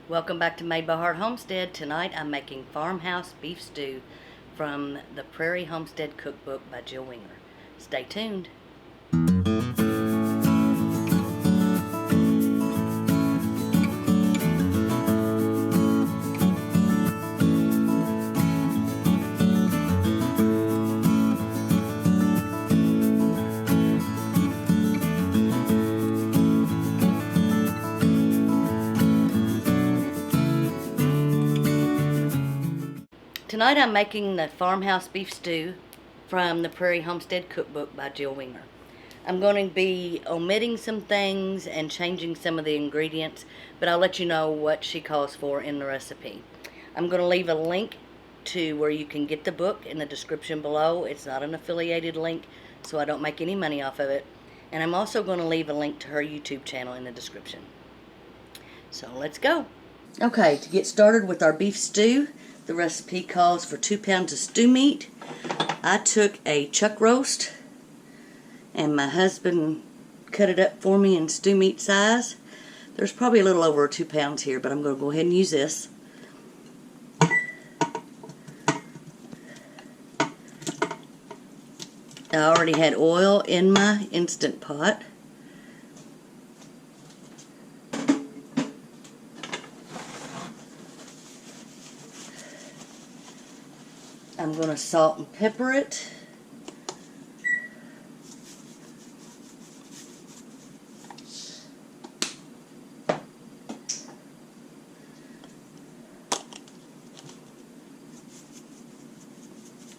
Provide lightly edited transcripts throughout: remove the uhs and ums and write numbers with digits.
Welcome back to Made by Heart Homestead. Tonight I'm making farmhouse beef stew from the Prairie Homestead Cookbook by Jill Winger. Stay tuned. Tonight I'm making the farmhouse beef stew from the Prairie Homestead Cookbook by Jill Winger. I'm going to be omitting some things and changing some of the ingredients, but I'll let you know what she calls for in the recipe. I'm going to leave a link to where you can get the book in the description below. It's not an affiliated link, so I don't make any money off of it. And I'm also going to leave a link to her YouTube channel in the description. So let's go. Okay, to get started with our beef stew, the recipe calls for 2 pounds of stew meat. I took a chuck roast, and my husband cut it up for me in stew meat size. There's probably a little over 2 pounds here, but I'm going to go ahead and use this. I already had oil in my Instant Pot. I'm going to salt and pepper it.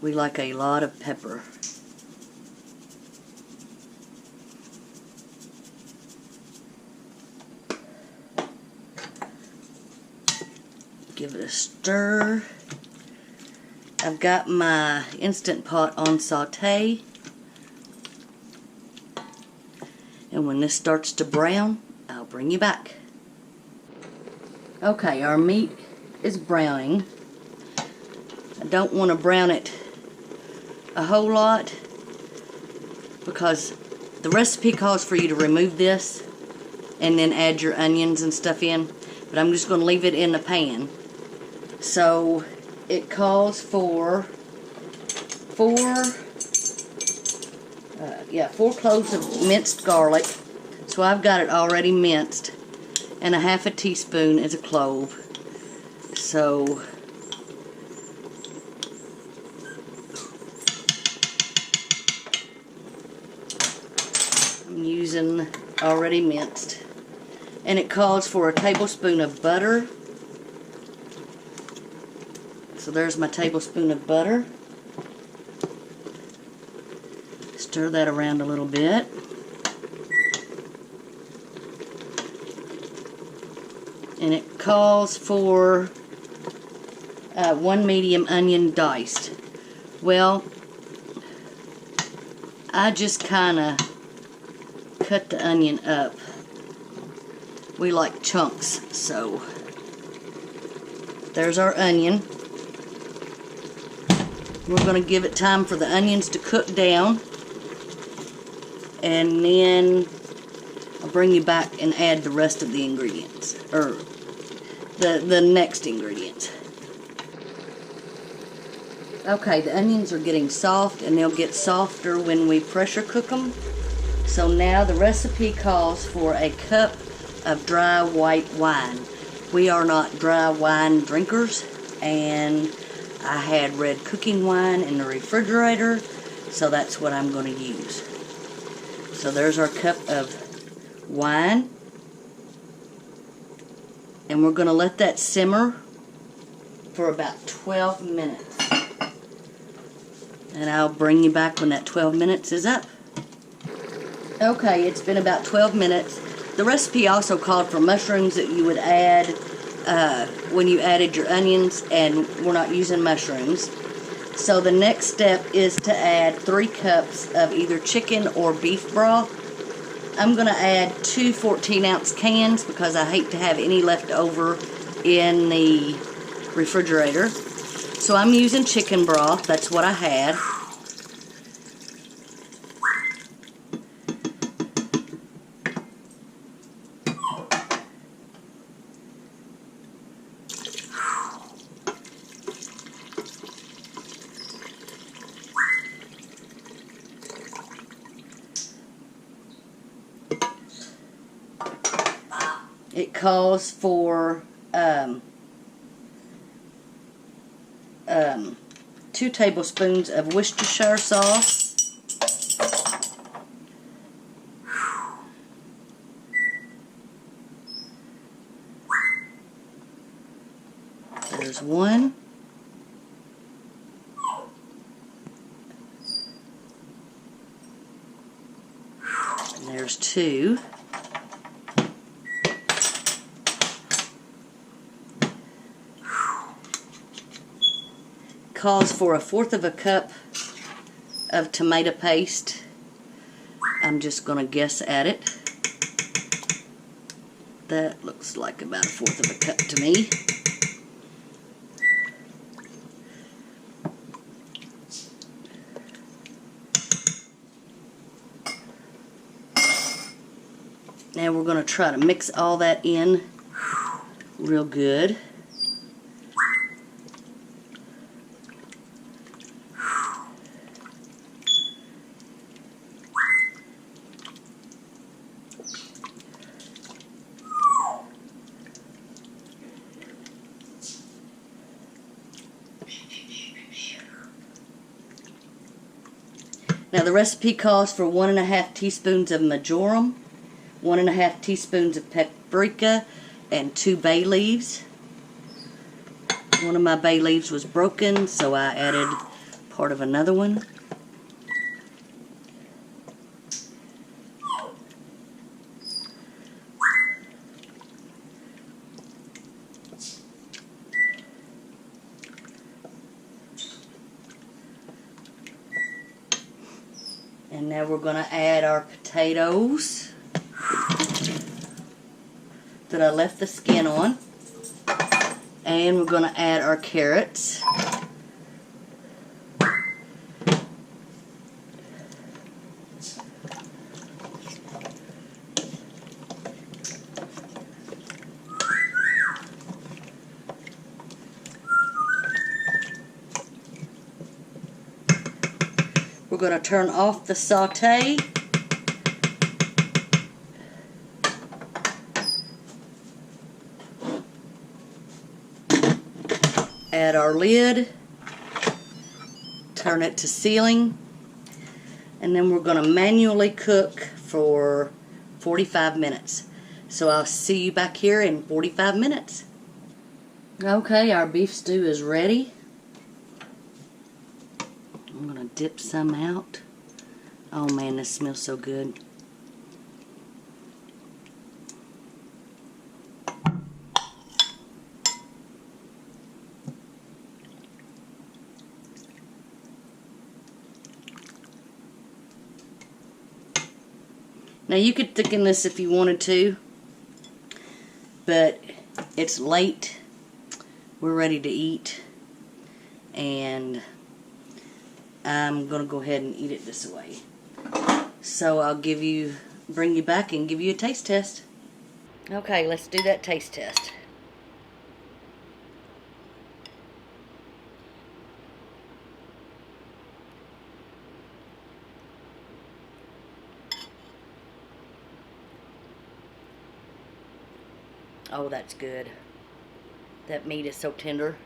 We like a lot of pepper. Give it a stir. I've got my Instant Pot on saute, and when this starts to brown, I'll bring you back. Okay, our meat is browning. I don't want to brown it a whole lot because the recipe calls for you to remove this and then add your onions and stuff in, but I'm just going to leave it in the pan. So it calls for 4 cloves of minced garlic. So I've got it already minced, and 1/2 teaspoon is a clove. So I'm using already minced. And it calls for a tablespoon of butter. So there's my tablespoon of butter. Stir that around a little bit. And it calls for 1 medium onion diced. Well, I just kind of cut the onion up. We like chunks, so there's our onion. We're going to give it time for the onions to cook down, and then I'll bring you back and add the rest of the ingredients, or the next ingredients. Okay, the onions are getting soft, and they'll get softer when we pressure cook them. So now the recipe calls for a cup of dry white wine. We are not dry wine drinkers, and I had red cooking wine in the refrigerator, so that's what I'm going to use. So there's our cup of wine, and we're going to let that simmer for about 12 minutes. And I'll bring you back when that 12 minutes is up. Okay, it's been about 12 minutes. The recipe also called for mushrooms that you would add when you added your onions, and we're not using mushrooms. So the next step is to add 3 cups of either chicken or beef broth. I'm going to add 2 14-ounce cans because I hate to have any left over in the refrigerator. So I'm using chicken broth. That's what I had. It calls for 2 tablespoons of Worcestershire sauce. There's 1. And there's 2. Calls for 1/4 cup of tomato paste. I'm just going to guess at it. That looks like about 1/4 cup to me. Now we're going to try to mix all that in real good. Now the recipe calls for 1½ teaspoons of marjoram, 1½ teaspoons of paprika, and 2 bay leaves. One of my bay leaves was broken, so I added part of another one. And now we're going to add our potatoes that I left the skin on. And we're going to add our carrots. We're going to turn off the saute. Add our lid. Turn it to sealing. And then we're going to manually cook for 45 minutes. So I'll see you back here in 45 minutes. Okay, our beef stew is ready. I'm going to dip some out. Oh man, this smells so good. Now you could thicken this if you wanted to, but it's late. We're ready to eat, and I'm going to go ahead and eat it this way. So I'll bring you back and give you a taste test. Okay, let's do that taste test. Oh, that's good. That meat is so tender.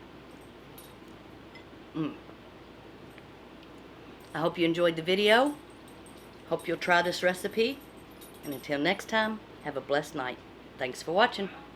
I hope you enjoyed the video. Hope you'll try this recipe. And until next time, have a blessed night. Thanks for watching.